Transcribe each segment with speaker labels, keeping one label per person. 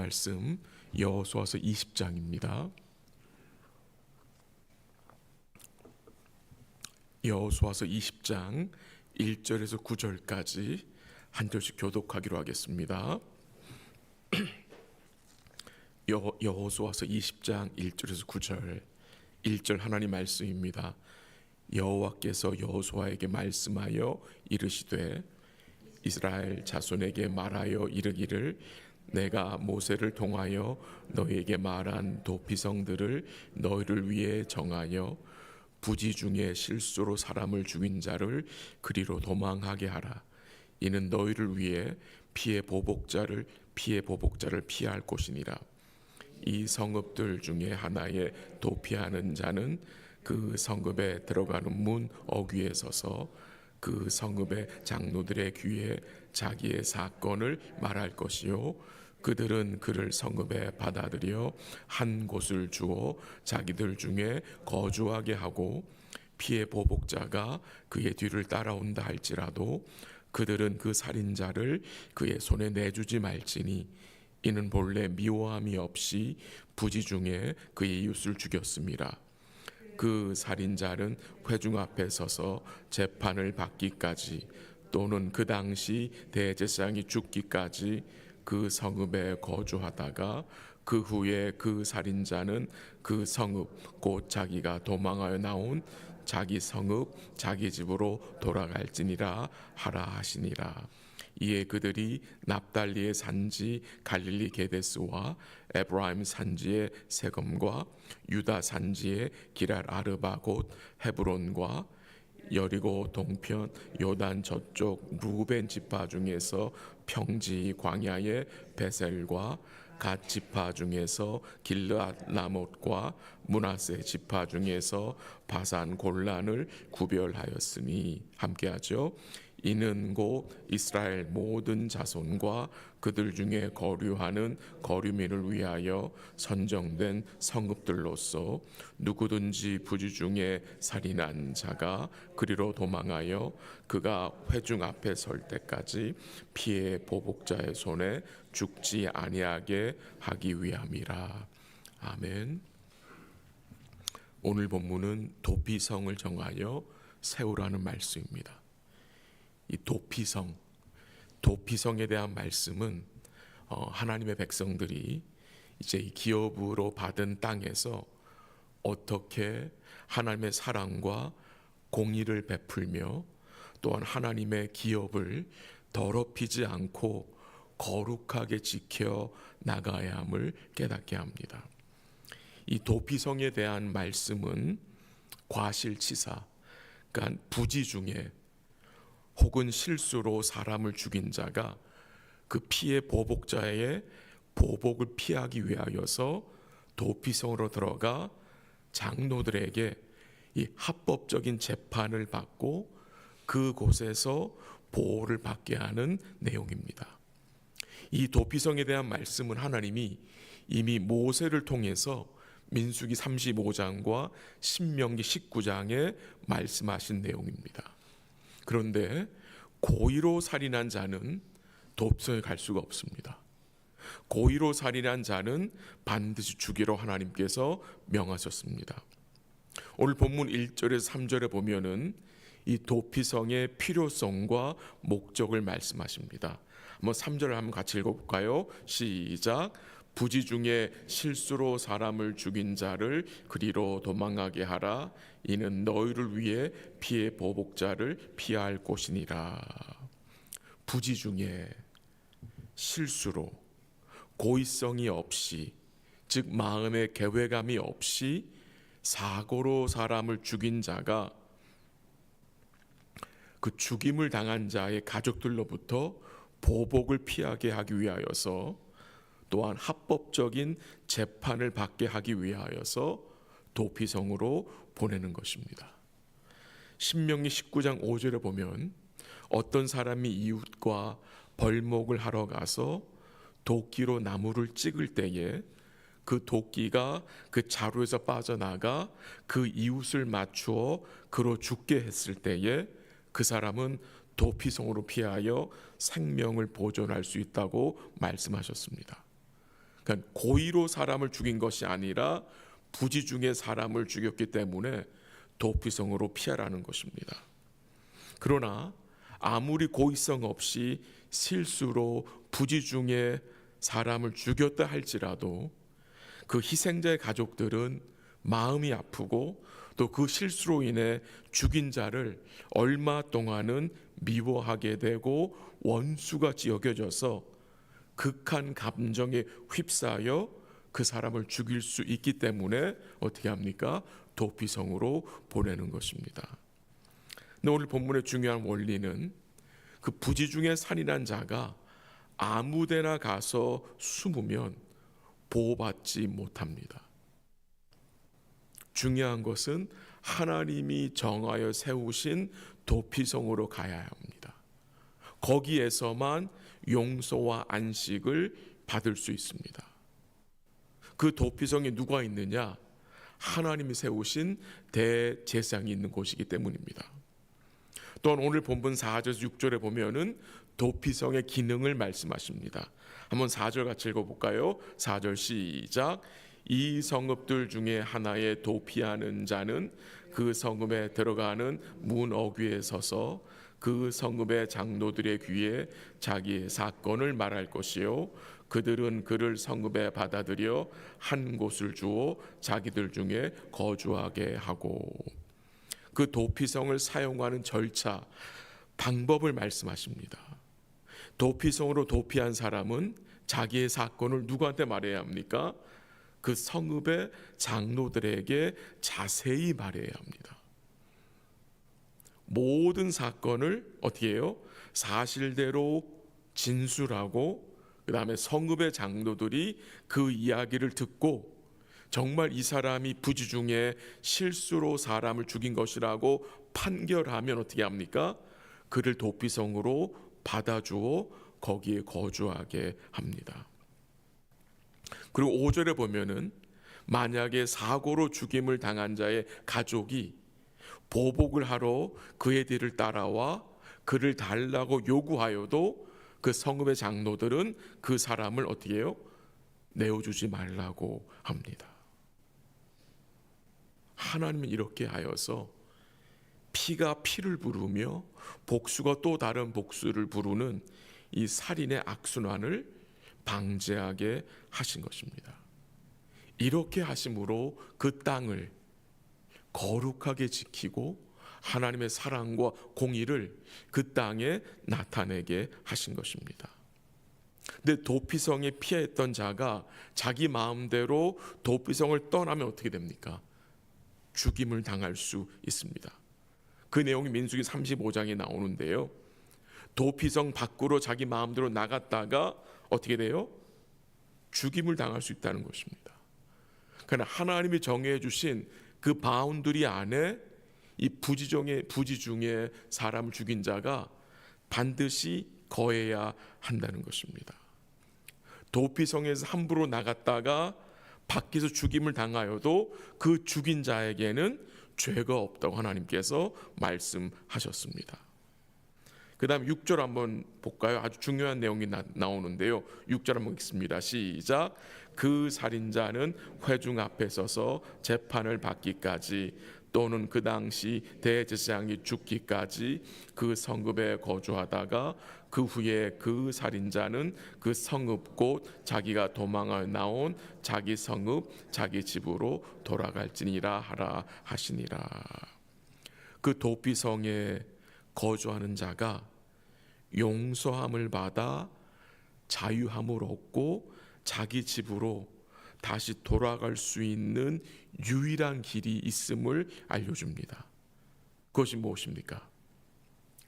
Speaker 1: 말씀 여호수아서 20장입니다. 여호수아서 20장 1절에서 9절까지 한 절씩 교독하기로 하겠습니다. 여호수아서 20장 1절에서 9절 1절 하나님 말씀입니다. 여호와께서 여호수아에게 말씀하여 이르시되 이스라엘 자손에게 말하여 이르기를 내가 모세를 통하여 너희에게 말한 도피성들을 너희를 위해 정하여 부지 중에 실수로 사람을 죽인 자를 그리로 도망하게 하라. 이는 너희를 위해 피해 보복자를 피할 곳이니라. 이 성읍들 중에 하나에 도피하는 자는 그 성읍에 들어가는 문 어귀에 서서 그 성읍의 장로들의 귀에 자기의 사건을 말할 것이요 그들은 그를 성읍에 받아들여 한 곳을 주어 자기들 중에 거주하게 하고 피해 보복자가 그의 뒤를 따라온다 할지라도 그들은 그 살인자를 그의 손에 내주지 말지니 이는 본래 미워함이 없이 부지 중에 그의 이웃을 죽였습니다. 그 살인자는 회중 앞에 서서 재판을 받기까지 또는 그 당시 대제사장이 죽기까지 그 성읍에 거주하다가 그 후에 그 살인자는 그 성읍 곧 자기가 도망하여 나온 자기 성읍 자기 집으로 돌아갈지니라 하라 하시니라. 이에 그들이 납달리의 산지 갈릴리 게데스와 에브라임 산지의 세검과 유다 산지의 기랄 아르바 곧 헤브론과 여리고 동편 요단 저쪽 루벤 지파 중에서 평지 광야의 베셀과 갓 지파 중에서 길르앗 라못과 므낫세 지파 중에서 바산 골란을 구별하였으니 함께하죠. 이는 곧 이스라엘 모든 자손과 그들 중에 거류하는 거류민을 위하여 선정된 성읍들로서 누구든지 부지 중에 살인한 자가 그리로 도망하여 그가 회중 앞에 설 때까지 피해 보복자의 손에 죽지 아니하게 하기 위함이라. 아멘. 오늘 본문은 도피성을 정하여 세우라는 말씀입니다. 이 도피성에 대한 말씀은 하나님의 백성들이 이제 이 기업으로 받은 땅에서 어떻게 하나님의 사랑과 공의를 베풀며 또한 하나님의 기업을 더럽히지 않고 거룩하게 지켜 나가야 함을 깨닫게 합니다. 이 도피성에 대한 말씀은 과실치사, 그러니까 부지 중에 혹은 실수로 사람을 죽인 자가 그 피해 보복자의 보복을 피하기 위하여서 도피성으로 들어가 장로들에게 이 합법적인 재판을 받고 그곳에서 보호를 받게 하는 내용입니다. 이 도피성에 대한 말씀은 하나님이 이미 모세를 통해서 민수기 35장과 신명기 19장에 말씀하신 내용입니다. 그런데 고의로 살인한 자는 도피성에 갈 수가 없습니다. 고의로 살인한 자는 반드시 죽이로 하나님께서 명하셨습니다. 오늘 본문 1절에서 3절에 보면은 이 도피성의 필요성과 목적을 말씀하십니다. 한번 3절을 한번 같이 읽어볼까요? 시작. 부지 중에 실수로 사람을 죽인 자를 그리로 도망하게 하라. 이는 너희를 위해 피해 보복자를 피할 곳이니라. 부지 중에 실수로 고의성이 없이 즉 마음의 계획감이 없이 사고로 사람을 죽인 자가 그 죽임을 당한 자의 가족들로부터 보복을 피하게 하기 위하여서 또한 합법적인 재판을 받게 하기 위하여서 도피성으로 보내는 것입니다. 신명기 19장 5절에 보면 어떤 사람이 이웃과 벌목을 하러 가서 도끼로 나무를 찍을 때에 그 도끼가 그 자루에서 빠져나가 그 이웃을 맞추어 그로 죽게 했을 때에 그 사람은 도피성으로 피하여 생명을 보존할 수 있다고 말씀하셨습니다. 그러니까 고의로 사람을 죽인 것이 아니라 부지 중에 사람을 죽였기 때문에 도피성으로 피하라는 것입니다. 그러나 아무리 고의성 없이 실수로 부지 중에 사람을 죽였다 할지라도 그 희생자의 가족들은 마음이 아프고 또 그 실수로 인해 죽인 자를 얼마 동안은 미워하게 되고 원수같이 여겨져서 극한 감정에 휩싸여 그 사람을 죽일 수 있기 때문에 어떻게 합니까? 도피성으로 보내는 것입니다. 근데 오늘 본문의 중요한 원리는 그 부지 중에 산이란 자가 아무데나 가서 숨으면 보호받지 못합니다. 중요한 것은 하나님이 정하여 세우신 도피성으로 가야 합니다. 거기에서만 용서와 안식을 받을 수 있습니다. 그 도피성에 누가 있느냐? 하나님이 세우신 대제사장이 있는 곳이기 때문입니다. 또한 오늘 본문 4절에서 6절에 보면은 도피성의 기능을 말씀하십니다. 한번 4절 같이 읽어볼까요? 4절 시작. 이 성읍들 중에 하나에 도피하는 자는 그 성읍에 들어가는 문 어귀에 서서 그 성읍의 장로들의 귀에 자기의 사건을 말할 것이요 그들은 그를 성읍에 받아들여 한 곳을 주어 자기들 중에 거주하게 하고. 그 도피성을 사용하는 절차, 방법을 말씀하십니다. 도피성으로 도피한 사람은 자기의 사건을 누구한테 말해야 합니까? 그 성읍의 장로들에게 자세히 말해야 합니다. 모든 사건을 어떻게 해요? 사실대로 진술하고 그 다음에 성읍의 장로들이 그 이야기를 듣고 정말 이 사람이 부지 중에 실수로 사람을 죽인 것이라고 판결하면 어떻게 합니까? 그를 도피성으로 받아주어 거기에 거주하게 합니다. 그리고 5절에 보면은 만약에 사고로 죽임을 당한 자의 가족이 보복을 하러 그의 뒤를 따라와 그를 달라고 요구하여도 그 성읍의 장로들은 그 사람을 어떻게 해요? 내어주지 말라고 합니다. 하나님은 이렇게 하여서 피가 피를 부르며 복수가 또 다른 복수를 부르는 이 살인의 악순환을 방지하게 하신 것입니다. 이렇게 하심으로 그 땅을 거룩하게 지키고 하나님의 사랑과 공의를 그 땅에 나타내게 하신 것입니다. 근데 도피성에 피했던 자가 자기 마음대로 도피성을 떠나면 어떻게 됩니까? 죽임을 당할 수 있습니다. 그 내용이 민수기 35장에 나오는데요. 도피성 밖으로 자기 마음대로 나갔다가 어떻게 돼요? 죽임을 당할 수 있다는 것입니다. 그러나 하나님이 정해 주신 그 바운더리 안에 이 부지 중에 사람을 죽인 자가 반드시 거해야 한다는 것입니다. 도피성에서 함부로 나갔다가 밖에서 죽임을 당하여도 그 죽인 자에게는 죄가 없다고 하나님께서 말씀하셨습니다. 그 다음 6절 한번 볼까요? 아주 중요한 내용이 나오는데요. 6절 한번 읽습니다. 시작. 그 살인자는 회중 앞에 서서 재판을 받기까지 또는 그 당시 대제사장이 죽기까지 그 성읍에 거주하다가 그 후에 그 살인자는 그 성읍 곧 자기가 도망하여 나온 자기 성읍 자기 집으로 돌아갈지니라 하라 하시니라. 그 도피성에 거주하는 자가 용서함을 받아 자유함을 얻고 자기 집으로 다시 돌아갈 수 있는 유일한 길이 있음을 알려줍니다. 그것이 무엇입니까?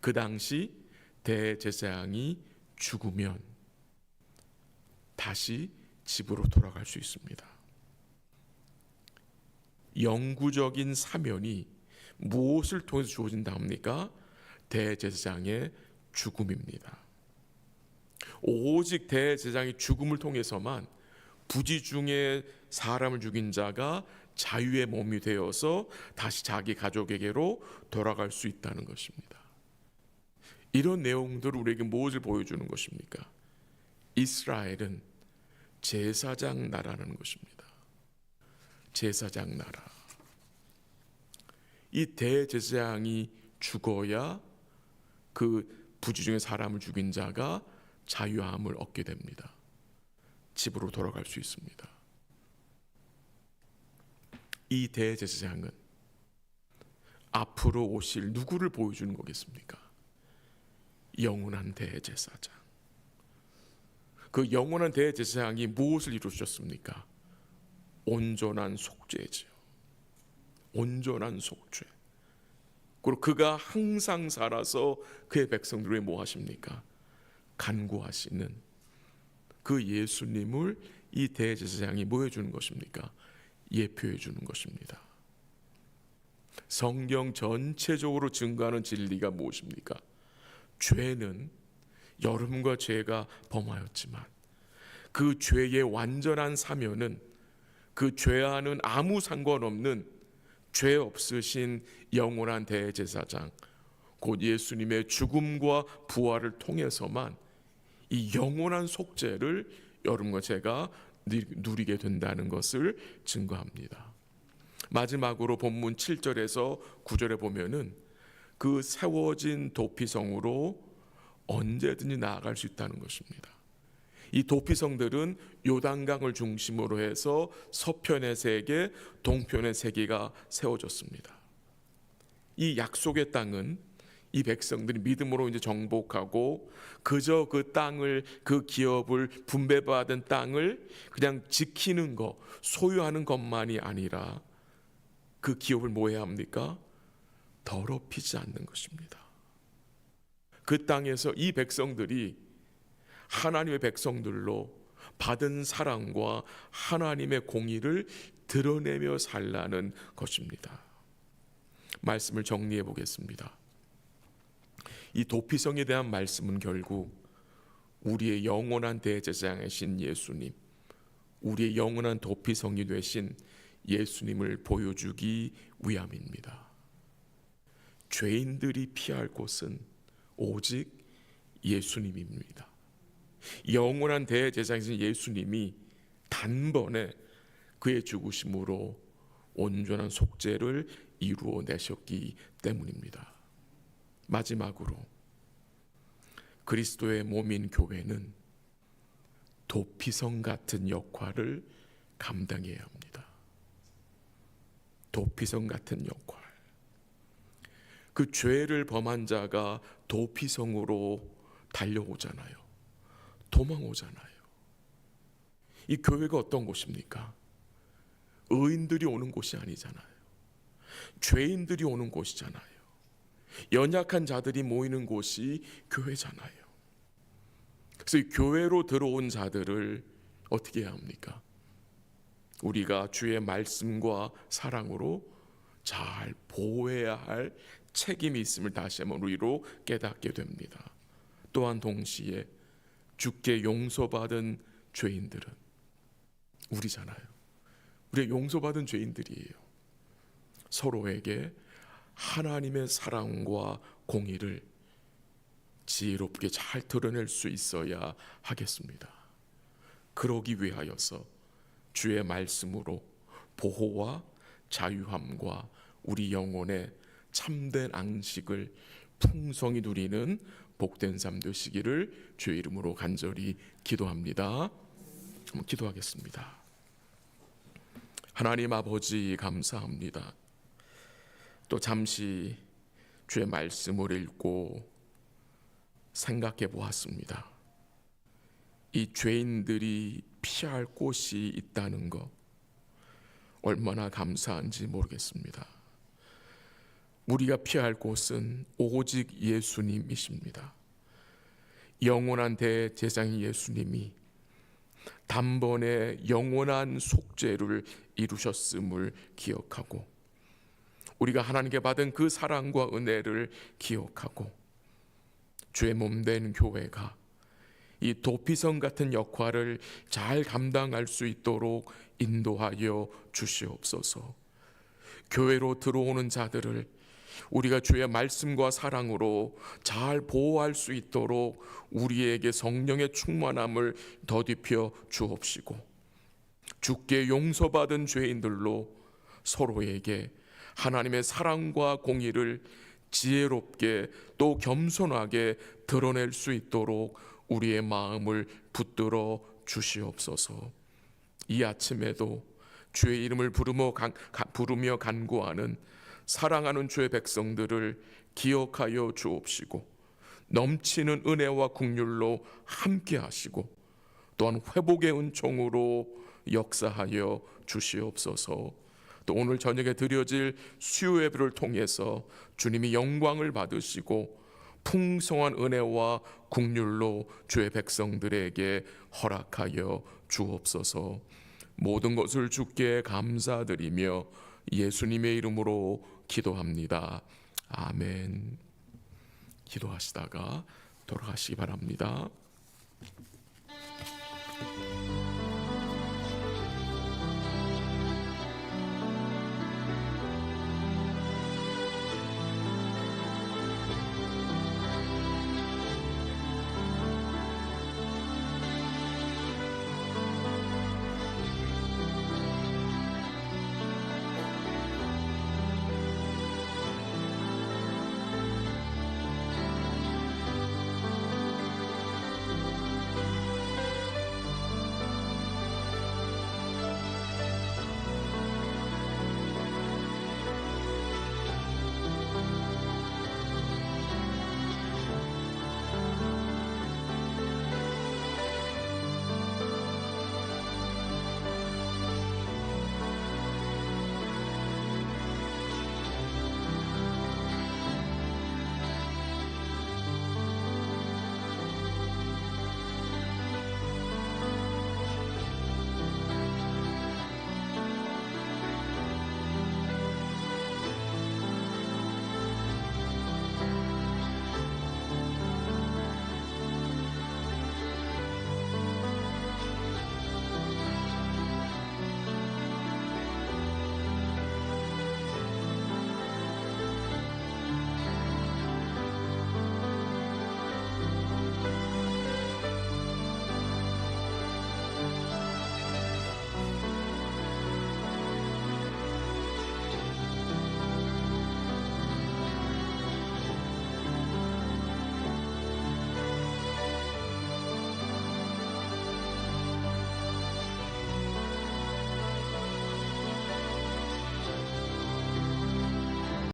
Speaker 1: 그 당시 대제사장이 죽으면 다시 집으로 돌아갈 수 있습니다. 영구적인 사면이 무엇을 통해서 주어진다 합니까? 대제사장의 죽음입니다. 오직 대제사장의 죽음을 통해서만 부지 중에 사람을 죽인 자가 자유의 몸이 되어서 다시 자기 가족에게로 돌아갈 수 있다는 것입니다. 이런 내용들을 우리에게 무엇을 보여주는 것입니까? 이스라엘은 제사장 나라는 것입니다. 제사장 나라. 이 대제사장이 죽어야 그 부지 중에 사람을 죽인 자가 자유함을 얻게 됩니다. 집으로 돌아갈 수 있습니다. 이 대제사장은 앞으로 오실 누구를 보여주는 거겠습니까? 영원한 대제사장. 그 영원한 대제사장이 무엇을 이루셨습니까? 온전한 속죄지요. 온전한 속죄. 그리고 그가 항상 살아서 그의 백성들을 뭐 하십니까? 간구하시는 그 예수님을 이 대제사장이 뭐 해주는 것입니까? 예표해 주는 것입니다. 성경 전체적으로 증거하는 진리가 무엇입니까? 죄는 여러분과 죄가 범하였지만 그 죄의 완전한 사면은 그 죄와는 아무 상관없는 죄 없으신 영원한 대제사장 곧 예수님의 죽음과 부활을 통해서만 이 영원한 속죄를 여러분과 제가 누리게 된다는 것을 증거합니다. 마지막으로 본문 7절에서 9절에 보면은 그 세워진 도피성으로 언제든지 나아갈 수 있다는 것입니다. 이 도피성들은 요단강을 중심으로 해서 서편의 3개, 동편의 3개가 세워졌습니다. 이 약속의 땅은 이 백성들이 믿음으로 이제 정복하고 그저 그 땅을 그 기업을 분배받은 땅을 그냥 지키는 것, 소유하는 것만이 아니라 그 기업을 뭐 해야 합니까? 더럽히지 않는 것입니다. 그 땅에서 이 백성들이 하나님의 백성들로 받은 사랑과 하나님의 공의를 드러내며 살라는 것입니다. 말씀을 정리해 보겠습니다. 이 도피성에 대한 말씀은 결국 우리의 영원한 대제사장이신 예수님, 우리의 영원한 도피성이 되신 예수님을 보여주기 위함입니다. 죄인들이 피할 곳은 오직 예수님입니다. 영원한 대제사장이신 예수님이 단번에 그의 죽으심으로 온전한 속죄를 이루어내셨기 때문입니다. 마지막으로 그리스도의 몸인 교회는 도피성 같은 역할을 감당해야 합니다. 도피성 같은 역할. 그 죄를 범한 자가 도피성으로 달려오잖아요. 도망오잖아요. 이 교회가 어떤 곳입니까? 의인들이 오는 곳이 아니잖아요. 죄인들이 오는 곳이잖아요. 연약한 자들이 모이는 곳이 교회잖아요. 그래서 이 교회로 들어온 자들을 어떻게 해야 합니까? 우리가 주의 말씀과 사랑으로 잘 보호해야 할 책임이 있음을 다시 한번 우리로 깨닫게 됩니다. 또한 동시에 주께 용서받은 죄인들은 우리잖아요. 우리가 용서받은 죄인들이에요. 서로에게 하나님의 사랑과 공의를 지혜롭게 잘 드러낼 수 있어야 하겠습니다. 그러기 위하여서 주의 말씀으로 보호와 자유함과 우리 영혼의 참된 안식을 풍성히 누리는 복된 삶 되시기를 주의 이름으로 간절히 기도합니다. 한번 기도하겠습니다. 하나님 아버지 감사합니다. 또 잠시 주의 말씀을 읽고 생각해 보았습니다. 이 죄인들이 피할 곳이 있다는 것 얼마나 감사한지 모르겠습니다. 우리가 피할 곳은 오직 예수님이십니다. 영원한 대제사장인 예수님이 단번에 영원한 속죄를 이루셨음을 기억하고 우리가 하나님께 받은 그 사랑과 은혜를 기억하고 주의 몸된 교회가 이 도피성 같은 역할을 잘 감당할 수 있도록 인도하여 주시옵소서. 교회로 들어오는 자들을 우리가 주의 말씀과 사랑으로 잘 보호할 수 있도록 우리에게 성령의 충만함을 더딥혀 주옵시고, 주께 용서받은 죄인들로 서로에게 하나님의 사랑과 공의를 지혜롭게 또 겸손하게 드러낼 수 있도록 우리의 마음을 붙들어 주시옵소서. 이 아침에도 주의 이름을 부르며 간구하는 사랑하는 주의 백성들을 기억하여 주옵시고, 넘치는 은혜와 긍휼로 함께 하시고, 또한 회복의 은총으로 역사하여 주시옵소서. 또 오늘 저녁에 드려질 수요 예배를 통해서 주님이 영광을 받으시고 풍성한 은혜와 긍휼로 주의 백성들에게 허락하여 주옵소서. 모든 것을 주께 감사드리며 예수님의 이름으로 기도합니다. 아멘. 기도하시다가 돌아가시기 바랍니다.